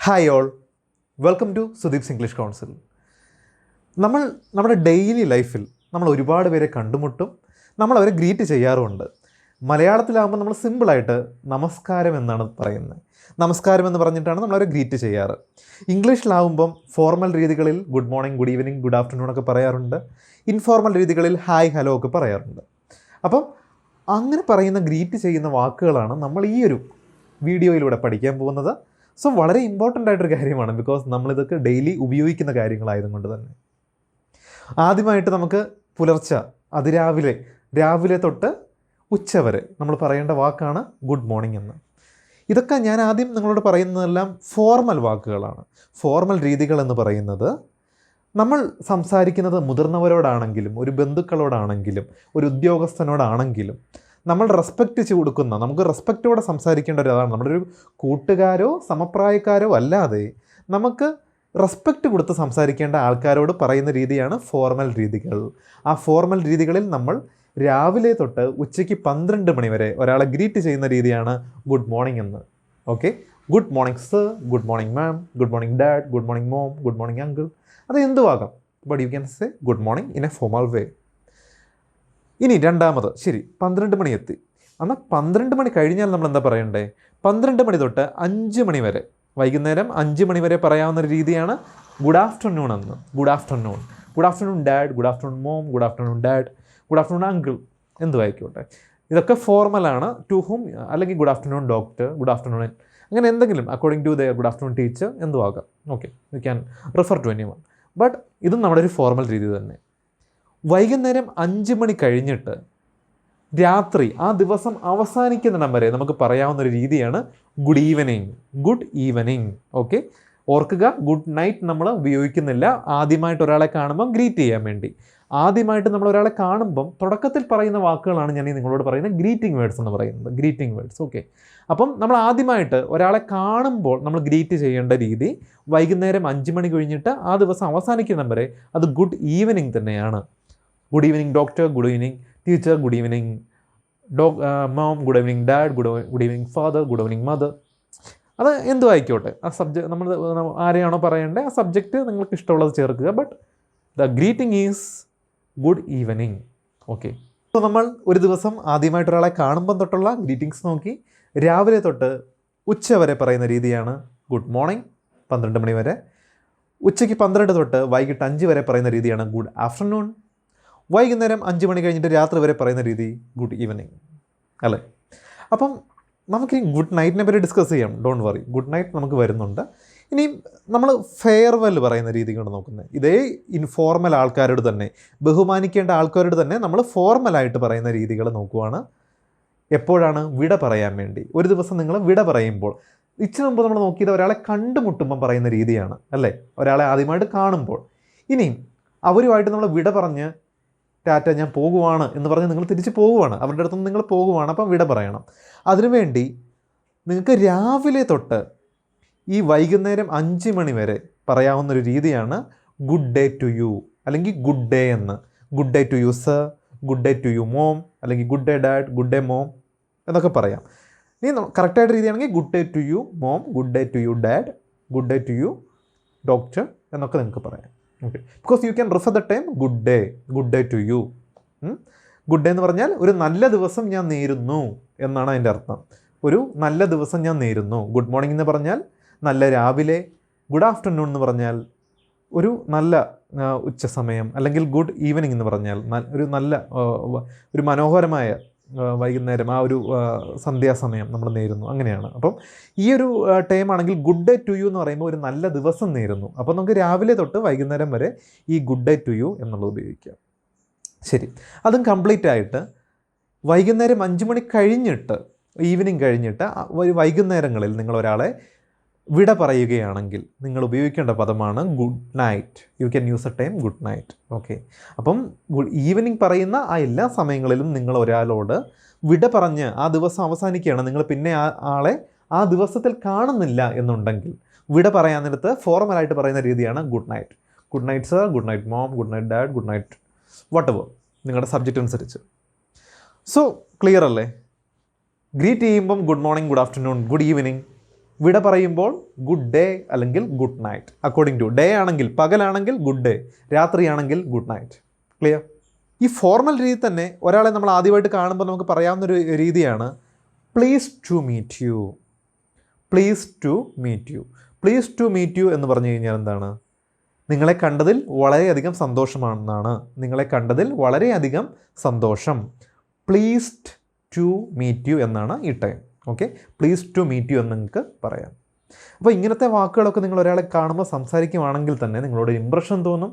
Hi all, welcome to Sudeep's English council. നമ്മുടെ daily ലൈഫിൽ നമ്മൾ ഒരുപാട് പേരെ കണ്ടുമുട്ടും, നമ്മളവരെ ഗ്രീറ്റ് ചെയ്യാറുമുണ്ട്. മലയാളത്തിലാകുമ്പോൾ നമ്മൾ സിമ്പിളായിട്ട് നമസ്കാരം എന്നാണ് പറയുന്നത്. നമസ്കാരം എന്ന് പറഞ്ഞിട്ടാണ് നമ്മളവരെ ഗ്രീറ്റ് ചെയ്യാറ്. ഇംഗ്ലീഷിലാവുമ്പം ഫോർമൽ രീതികളിൽ good morning, good evening, good afternoon ഒക്കെ പറയാറുണ്ട്. ഇൻഫോർമൽ രീതികളിൽ ഹായ്, ഹലോ ഒക്കെ പറയാറുണ്ട്. അപ്പം അങ്ങനെ പറയുന്ന ഗ്രീറ്റ് ചെയ്യുന്ന വാക്കുകളാണ് നമ്മൾ ഈ ഒരു വീഡിയോയിലൂടെ പഠിക്കാൻ പോകുന്നത്. സോ വളരെ ഇമ്പോർട്ടൻ്റ് ആയിട്ടൊരു കാര്യമാണ്, ബിക്കോസ് നമ്മളിതൊക്കെ ഡെയിലി ഉപയോഗിക്കുന്ന കാര്യങ്ങളായതുകൊണ്ട് തന്നെ. ആദ്യമായിട്ട് നമുക്ക് പുലർച്ചെ രാവിലെ തൊട്ട് ഉച്ച വരെ നമ്മൾ പറയേണ്ട വാക്കാണ് ഗുഡ് മോർണിംഗ് എന്ന്. ഇതൊക്കെ ഞാൻ ആദ്യം നിങ്ങളോട് പറയുന്നതെല്ലാം ഫോർമൽ വാക്കുകളാണ്. ഫോർമൽ രീതികൾ എന്ന് പറയുന്നത് നമ്മൾ സംസാരിക്കുന്നത് മുതിർന്നവരോടാണെങ്കിലും ഒരു ബന്ധുക്കളോടാണെങ്കിലും ഒരു ഉദ്യോഗസ്ഥനോടാണെങ്കിലും നമ്മൾ റെസ്പെക്റ്റ് കൊടുക്കുന്ന, നമുക്ക് റെസ്പെക്റ്റോടെ സംസാരിക്കേണ്ട ഒരാളാണ്. നമ്മുടെ ഒരു കൂട്ടുകാരോ സമപ്രായക്കാരോ അല്ലാതെ നമുക്ക് റെസ്പെക്റ്റ് കൊടുത്ത് സംസാരിക്കേണ്ട ആൾക്കാരോട് പറയുന്ന രീതിയാണ് ഫോർമൽ രീതികൾ. ആ ഫോർമൽ രീതികളിൽ നമ്മൾ രാവിലെ തൊട്ട് ഉച്ചയ്ക്ക് 12 മണി വരെ ഒരാളെ ഗ്രീറ്റ് ചെയ്യുന്ന രീതിയാണ് ഗുഡ് മോർണിംഗ് എന്ന്. Okay, good morning sir, good morning ma'am, good morning dad, good morning mom, good morning uncle, അത് എന്തുവാകാം. But you can say good morning in a formal way. ഇനി രണ്ടാമത്, ശരി 12 മണി എത്തി, എന്നാൽ 12 മണി കഴിഞ്ഞാൽ നമ്മൾ എന്താ പറയണ്ടേ? 12 മണി തൊട്ട് 5 മണി വരെ, വൈകുന്നേരം 5 മണി വരെ പറയാവുന്ന ഒരു രീതിയാണ് ഗുഡ് ആഫ്റ്റർനൂൺ എന്ന്. Good afternoon, good afternoon dad, good afternoon mom, good afternoon dad, good afternoon uncle, എന്തുവായിക്കോട്ടെ. ഇതൊക്കെ ഫോർമലാണ്. ടു ഹൂം, അല്ലെങ്കിൽ good afternoon doctor, good afternoon, അങ്ങനെ എന്തെങ്കിലും according to their, good afternoon teacher, എന്തുവാകാം. Okay, you can refer to anyone. But ഇതും നമ്മുടെ ഒരു ഫോർമൽ രീതി തന്നെ. വൈകുന്നേരം 5 മണി കഴിഞ്ഞിട്ട് രാത്രി ആ ദിവസം അവസാനിക്കുന്നിടം വരെ നമുക്ക് പറയാവുന്നൊരു രീതിയാണ് good evening. Good evening. Okay, ഓർക്കുക, ഗുഡ് നൈറ്റ് നമ്മൾ ഉപയോഗിക്കുന്നില്ല ആദ്യമായിട്ട് ഒരാളെ കാണുമ്പം ഗ്രീറ്റ് ചെയ്യാൻ വേണ്ടി. ആദ്യമായിട്ട് നമ്മൾ ഒരാളെ കാണുമ്പം തുടക്കത്തിൽ പറയുന്ന വാക്കുകളാണ് ഞാൻ ഈ നിങ്ങളോട് പറയുന്നത് ഗ്രീറ്റിംഗ് വേർഡ്സ് എന്ന് പറയുന്നത്. Greeting words. ഓക്കെ, അപ്പം നമ്മൾ ആദ്യമായിട്ട് ഒരാളെ കാണുമ്പോൾ നമ്മൾ ഗ്രീറ്റ് ചെയ്യേണ്ട രീതി വൈകുന്നേരം 5 മണി കഴിഞ്ഞിട്ട് ആ ദിവസം അവസാനിക്കുന്നിടം വരെ അത് ഗുഡ് ഈവനിങ് തന്നെയാണ്. Good evening doctor, good evening teacher, good evening mom, good evening dad, good evening father, good evening mother, അത് എന്തും ആയിക്കോട്ടെ. ആ സബ്ജക്റ്റ് നമ്മൾ ആരെയാണോ പറയേണ്ടത് ആ സബ്ജക്റ്റ് നിങ്ങൾക്ക് ഇഷ്ടമുള്ളത് ചേർക്കുക. But the greeting is good evening. Okay, അപ്പോൾ നമ്മൾ ഒരു ദിവസം ആദ്യമായിട്ട് ഒരാളെ കാണുമ്പം തൊട്ടുള്ള ഗ്രീറ്റിംഗ്സ് നോക്കി. രാവിലെ തൊട്ട് ഉച്ച വരെ പറയുന്ന രീതിയാണ് ഗുഡ് മോർണിംഗ്, 12 മണി വരെ. ഉച്ചയ്ക്ക് 12 തൊട്ട് വൈകിട്ട് 5 വരെ പറയുന്ന രീതിയാണ് ഗുഡ് ആഫ്റ്റർനൂൺ. വൈകുന്നേരം 5 മണി കഴിഞ്ഞിട്ട് രാത്രി വരെ പറയുന്ന രീതി ഗുഡ് ഈവനിങ്, അല്ലേ? അപ്പം നമുക്ക് ഈ ഗുഡ് നൈറ്റിനെ പറ്റി ഡിസ്കസ് ചെയ്യാം. ഡോണ്ട് വറി, ഗുഡ് നൈറ്റ് നമുക്ക് വരുന്നുണ്ട്. ഇനി നമ്മൾ ഫെയർവെൽ പറയുന്ന രീതി കൊണ്ട് നോക്കുന്നത്, ഇതേ ഇൻഫോർമൽ ആൾക്കാരോട് തന്നെ, ബഹുമാനിക്കേണ്ട ആൾക്കാരോട് തന്നെ നമ്മൾ ഫോർമലായിട്ട് പറയുന്ന രീതികൾ നോക്കുവാണ്. എപ്പോഴാണ്? വിട പറയാൻ വേണ്ടി. ഒരു ദിവസം നിങ്ങൾ വിട പറയുമ്പോൾ, ഇച്ചിരി മുമ്പ് നമ്മൾ നോക്കിയത് ഒരാളെ കണ്ടുമുട്ടുമ്പം പറയുന്ന രീതിയാണ്, അല്ലേ? ഒരാളെ ആദ്യമായിട്ട് കാണുമ്പോൾ. ഇനിയും അവരുമായിട്ട് നമ്മൾ വിട പറഞ്ഞ് ടാറ്റ ഞാൻ പോകുവാണ് എന്ന് പറഞ്ഞ് നിങ്ങൾ തിരിച്ച് പോകുവാണ്, അവരുടെ അടുത്തുനിന്ന് നിങ്ങൾ പോകുവാണ്, അപ്പം വിട പറയണം. അതിനുവേണ്ടി നിങ്ങൾക്ക് രാവിലെ തൊട്ട് ഈ വൈകുന്നേരം 5 മണി വരെ പറയാവുന്നൊരു രീതിയാണ് ഗുഡ് ഡേ ടു യു, അല്ലെങ്കിൽ ഗുഡ് ഡേ എന്ന്. Good day to you sir, good day to you mom, അല്ലെങ്കിൽ good day dad, good day mom എന്നൊക്കെ പറയാം. ഇനി കറക്റ്റായിട്ട് രീതിയാണെങ്കിൽ good day to you mom, good day to you dad, good day to you doctor എന്നൊക്കെ നിങ്ങൾക്ക് പറയാം. Okay, because you can refer the time good day to you. Good day എന്ന് പറഞ്ഞാൽ ഒരു നല്ല ദിവസം ഞാൻ നേരുന്നു എന്നാണ് അതിൻ്റെ അർത്ഥം. ഒരു നല്ല ദിവസം ഞാൻ നേരുന്നു. ഗുഡ് മോർണിംഗ് എന്ന് പറഞ്ഞാൽ നല്ല രാവിലെ. ഗുഡ് ആഫ്റ്റർനൂൺ എന്ന് പറഞ്ഞാൽ ഒരു നല്ല ഉച്ച സമയം, അല്ലെങ്കിൽ ഗുഡ് ഈവനിങ് എന്ന് പറഞ്ഞാൽ ഒരു മനോഹരമായ വൈകുന്നേരം, ആ ഒരു സന്ധ്യാസമയം നമ്മൾ നേരുന്നു, അങ്ങനെയാണ്. അപ്പം ഈ ഒരു ടൈം ആണെങ്കിൽ ഗുഡ് ഡേ ടു യു എന്ന് പറയുമ്പോൾ ഒരു നല്ല ദിവസം നേരുന്നു. അപ്പോൾ നമുക്ക് രാവിലെ തൊട്ട് വൈകുന്നേരം വരെ ഈ ഗുഡ് ഡേ ടു യു എന്നുള്ളത് ഉപയോഗിക്കാം. ശരി, അതും കംപ്ലീറ്റ് ആയിട്ട് വൈകുന്നേരം 5 മണി കഴിഞ്ഞിട്ട്, ഈവനിങ് കഴിഞ്ഞിട്ട് വൈകുന്നേരങ്ങളിൽ നിങ്ങൾ ഒരാളെ വിട പറയുകയാണെങ്കിൽ നിങ്ങൾ ഉപയോഗിക്കേണ്ട പദമാണ് good night. You can use A time good night. Okay, അപ്പം ഈവനിങ് പറയുന്ന ആ എല്ലാ സമയങ്ങളിലും നിങ്ങൾ ഒരാളോട് വിട പറഞ്ഞ് ആ ദിവസം അവസാനിക്കുകയാണ്, നിങ്ങൾ പിന്നെ ആളെ ആ ദിവസത്തിൽ കാണുന്നില്ല എന്നുണ്ടെങ്കിൽ വിട പറയാൻ നേരത്ത് ഫോർമലായിട്ട് പറയുന്ന രീതിയാണ് good night. Good night sir, good night mom, good night dad, good night whatever, നിങ്ങളുടെ സബ്ജക്റ്റ് അനുസരിച്ച്. സോ ക്ലിയർ അല്ലേ? ഗ്രീറ്റ് ചെയ്യുമ്പം good morning, good afternoon, good evening വിട പറയുമ്പോൾ ഗുഡ് ഡേ അല്ലെങ്കിൽ good night. According to day ആണെങ്കിൽ പകലാണെങ്കിൽ good day, രാത്രിയാണെങ്കിൽ ഗുഡ് നൈറ്റ്. ക്ലിയർ? ഈ ഫോർമൽ രീതി തന്നെ ഒരാളെ നമ്മൾ ആദ്യമായിട്ട് കാണുമ്പോൾ നമുക്ക് പറയാവുന്നൊരു രീതിയാണ് pleased to meet you. Pleased to meet you. Pleased to meet you എന്ന് പറഞ്ഞു കഴിഞ്ഞാൽ എന്താണ്? നിങ്ങളെ കണ്ടതിൽ വളരെയധികം സന്തോഷമാണെന്നാണ്. നിങ്ങളെ കണ്ടതിൽ വളരെയധികം സന്തോഷം. പ്ലീസ്ഡ് ടു മീറ്റ് യു എന്നാണ് ഈ time. Okay, pleased to meet you എന്ന് നിങ്ങൾക്ക് പറയാം. അപ്പോൾ ഇങ്ങനത്തെ വാക്കുകളൊക്കെ നിങ്ങൾ ഒരാളെ കാണുമ്പോൾ സംസാരിക്കുകയാണെങ്കിൽ തന്നെ നിങ്ങളോട് ഇമ്പ്രഷൻ തോന്നും.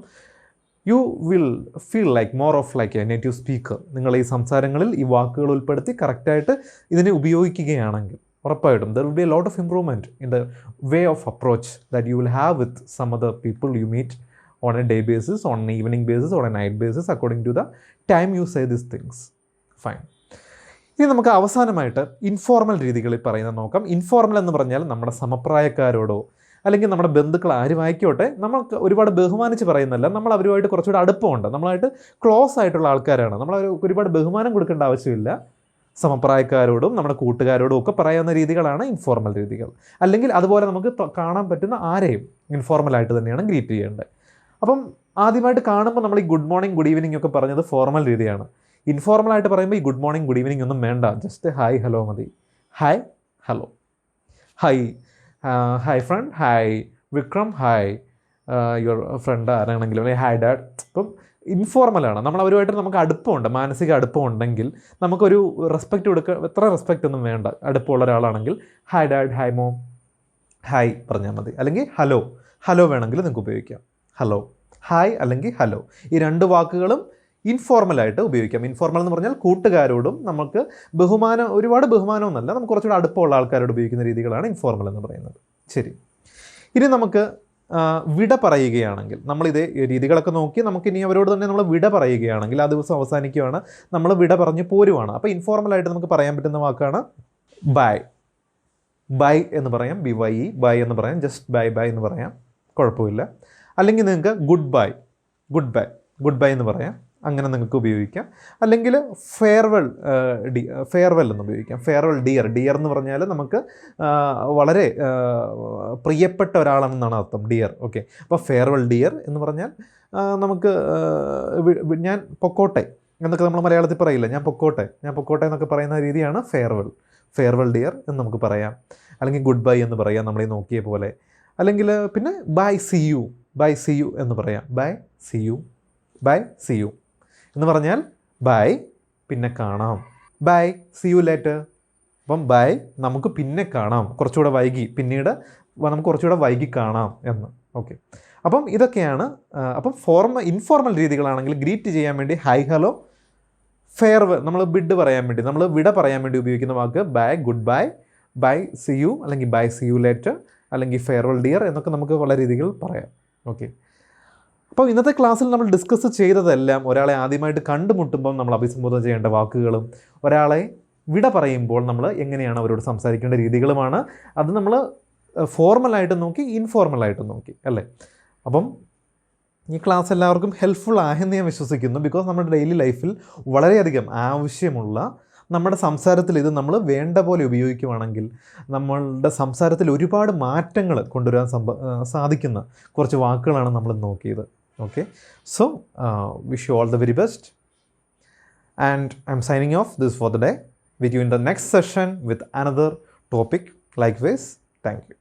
You will feel like more of like A native speaker. നിങ്ങൾ ഈ സംസാരങ്ങളിൽ ഈ വാക്കുകൾ ഉൾപ്പെടുത്തി കറക്റ്റായിട്ട് ഇതിനെ ഉപയോഗിക്കുകയാണെങ്കിൽ ഉറപ്പായിട്ടും there will be a lot of improvement in the way of approach that you will have with some other people you meet on a day basis, on an evening basis, or a night basis, according to the time you say these things. Fine. ഇനി നമുക്ക് അവസാനമായിട്ട് informal രീതികളിൽ പറയുന്നത് നോക്കാം. Informal എന്ന് പറഞ്ഞാൽ നമ്മുടെ സമപ്രായക്കാരോടോ അല്ലെങ്കിൽ നമ്മുടെ ബന്ധുക്കൾ ആരും ആയിക്കോട്ടെ നമുക്ക് ഒരുപാട് ബഹുമാനിച്ച് പറയുന്നല്ല, നമ്മൾ അവരുമായിട്ട് കുറച്ചുകൂടെ അടുപ്പമുണ്ട്, നമ്മളായിട്ട് ക്ലോസ് ആയിട്ടുള്ള ആൾക്കാരാണ്, നമ്മൾ ഒരുപാട് ബഹുമാനം കൊടുക്കേണ്ട ആവശ്യമില്ല. സമപ്രായക്കാരോടും നമ്മുടെ കൂട്ടുകാരോടും ഒക്കെ പറയാവുന്ന രീതികളാണ് ഇൻഫോർമൽ രീതികൾ. അല്ലെങ്കിൽ അതുപോലെ നമുക്ക് കാണാൻ പറ്റുന്ന ആരെയും ഇൻഫോർമലായിട്ട് തന്നെയാണ് ഗ്രീറ്റ് ചെയ്യേണ്ടത്. അപ്പം ആദ്യമായിട്ട് കാണുമ്പോൾ നമ്മൾ ഈ ഗുഡ് മോർണിംഗ് ഗുഡ് ഈവനിങ് ഒക്കെ പറഞ്ഞത് ഫോർമൽ രീതിയാണ്. ഇൻഫോർമലായിട്ട് പറയുമ്പോൾ ഈ ഗുഡ് മോർണിംഗ് ഗുഡ് ഈവനിങ് ഒന്നും വേണ്ട, ജസ്റ്റ് ഹായ് ഹലോ മതി. Hi hello, hi hi front, hi Vikram, hi your friend ആരാണെങ്കിലും, അല്ലെങ്കിൽ ഹായ് ഡാഡ്. ഇപ്പം ഇൻഫോർമലാണ്. നമ്മൾ അവരുമായിട്ട് നമുക്ക് അടുപ്പമുണ്ട്, മാനസിക അടുപ്പമുണ്ടെങ്കിൽ നമുക്കൊരു റെസ്പെക്റ്റ് കൊടുക്കുക. എത്ര റെസ്പെക്റ്റ് ഒന്നും വേണ്ട. അടുപ്പമുള്ള ഒരാളാണെങ്കിൽ hi dad, hi mom, hi പറഞ്ഞാൽ മതി. അല്ലെങ്കിൽ ഹലോ, ഹലോ വേണമെങ്കിൽ നിങ്ങൾക്ക് ഉപയോഗിക്കാം. ഹലോ, ഹായ് അല്ലെങ്കിൽ ഹലോ, ഈ രണ്ട് വാക്കുകളും ഇൻഫോർമലായിട്ട് ഉപയോഗിക്കാം. ഇൻഫോർമൽ എന്ന് പറഞ്ഞാൽ കൂട്ടുകാരോടും നമുക്ക് ബഹുമാനം, ഒരുപാട് ബഹുമാനമൊന്നുമല്ല, നമുക്ക് കുറച്ചുകൂടെ അടുപ്പമുള്ള ആൾക്കാരോട് ഉപയോഗിക്കുന്ന രീതികളാണ് ഇൻഫോർമൽ എന്ന് പറയുന്നത്. ശരി, ഇനി നമുക്ക് വിട പറയുകയാണെങ്കിൽ നമ്മളിതേ രീതികളൊക്കെ നോക്കി നമുക്കിനി അവരോട് തന്നെ നമ്മൾ വിട പറയുകയാണെങ്കിൽ ആ ദിവസം അവസാനിക്കുകയാണ്, നമ്മൾ വിട പറഞ്ഞ് പോരുവാണ്. അപ്പോൾ ഇൻഫോർമലായിട്ട് നമുക്ക് പറയാൻ പറ്റുന്ന വാക്കാണ് ബൈ. ബൈ എന്ന് പറയാം, BYE, ബൈ എന്ന് പറയാം, ജസ്റ്റ് ബൈ ബൈ എന്ന് പറയാം, കുഴപ്പമില്ല. അല്ലെങ്കിൽ നിങ്ങൾക്ക് good bye, good bye, good bye എന്ന് പറയാം, അങ്ങനെ നിങ്ങൾക്ക് ഉപയോഗിക്കാം. അല്ലെങ്കിൽ ഫെയർവെൽ, ഫെയർവെൽ എന്ന് ഉപയോഗിക്കാം. ഫെയർവെൽ ഡിയർ, ഡിയർ എന്ന് പറഞ്ഞാൽ നമുക്ക് വളരെ പ്രിയപ്പെട്ട ഒരാളാണെന്നാണ് അർത്ഥം, ഡിയർ. ഓക്കെ, അപ്പോൾ ഫെയർവെൽ ഡിയർ എന്ന് പറഞ്ഞാൽ നമുക്ക് ഞാൻ പൊക്കോട്ടെ എന്നൊക്കെ നമ്മൾ മലയാളത്തിൽ പറയില്ല, ഞാൻ പൊക്കോട്ടെ, ഞാൻ പൊക്കോട്ടെ എന്നൊക്കെ പറയുന്ന രീതിയാണ് ഫെയർവെൽ. ഫെയർവെൽ ഡിയർ എന്ന് നമുക്ക് പറയാം. അല്ലെങ്കിൽ ഗുഡ് ബൈ എന്ന് പറയാം, നമ്മളീ നോക്കിയ പോലെ. അല്ലെങ്കിൽ പിന്നെ bye see you, bye see you എന്ന് പറയാം. Bye see you, bye see you എന്ന് പറഞ്ഞാൽ ബൈ പിന്നെ കാണാം, ബൈ സി യു ലേറ്റർ. അപ്പം ബൈ നമുക്ക് പിന്നെ കാണാം, കുറച്ചുകൂടെ വൈകി, പിന്നീട് നമുക്ക് കുറച്ചുകൂടെ വൈകി കാണാം എന്ന്. ഓക്കെ, അപ്പം ഇതൊക്കെയാണ്. അപ്പം ഇൻഫോർമൽ രീതികളാണെങ്കിൽ ഗ്രീറ്റ് ചെയ്യാൻ വേണ്ടി ഹായ് ഹലോ, ഫെയർവെൽ, നമ്മൾ ബിഡ് പറയാൻ വേണ്ടി, നമ്മൾ വിട പറയാൻ വേണ്ടി ഉപയോഗിക്കുന്ന വാക്ക് bye, goodbye, bye see you, അല്ലെങ്കിൽ ബൈ സി യു ലേറ്റർ, അല്ലെങ്കിൽ ഫെയർവെൽ ഡിയർ എന്നൊക്കെ നമുക്ക് പല രീതികൾ പറയാം. ഓക്കെ, അപ്പോൾ ഇന്നത്തെ ക്ലാസ്സിൽ നമ്മൾ ഡിസ്കസ് ചെയ്തതെല്ലാം ഒരാളെ ആദ്യമായിട്ട് കണ്ടുമുട്ടുമ്പം നമ്മൾ അഭിസംബോധന ചെയ്യേണ്ട വാക്കുകളും ഒരാളെ വിട പറയുമ്പോൾ നമ്മൾ എങ്ങനെയാണ് അവരോട് സംസാരിക്കേണ്ട രീതികളുമാണ്. അത് നമ്മൾ ഫോർമലായിട്ട് നോക്കി, ഇൻഫോർമലായിട്ട് നോക്കി, അല്ലേ? അപ്പം ഈ ക്ലാസ് എല്ലാവർക്കും ഹെൽപ്ഫുൾ ആയെന്ന് ഞാൻ വിശ്വസിക്കുന്നു. ബിക്കോസ് നമ്മുടെ ഡെയിലി ലൈഫിൽ വളരെയധികം ആവശ്യമുള്ള നമ്മുടെ സംസാരത്തിൽ ഇത് നമ്മൾ വേണ്ട പോലെ ഉപയോഗിക്കുകയാണെങ്കിൽ നമ്മളുടെ സംസാരത്തിൽ ഒരുപാട് മാറ്റങ്ങൾ കൊണ്ടുവരാൻ സാധിക്കുന്ന കുറച്ച് വാക്കുകളാണ് നമ്മൾ നോക്കിയത്. Okay, so wish you all the very best, and I'm signing off this for the day. With you in the next session with another topic. Likewise, thank you.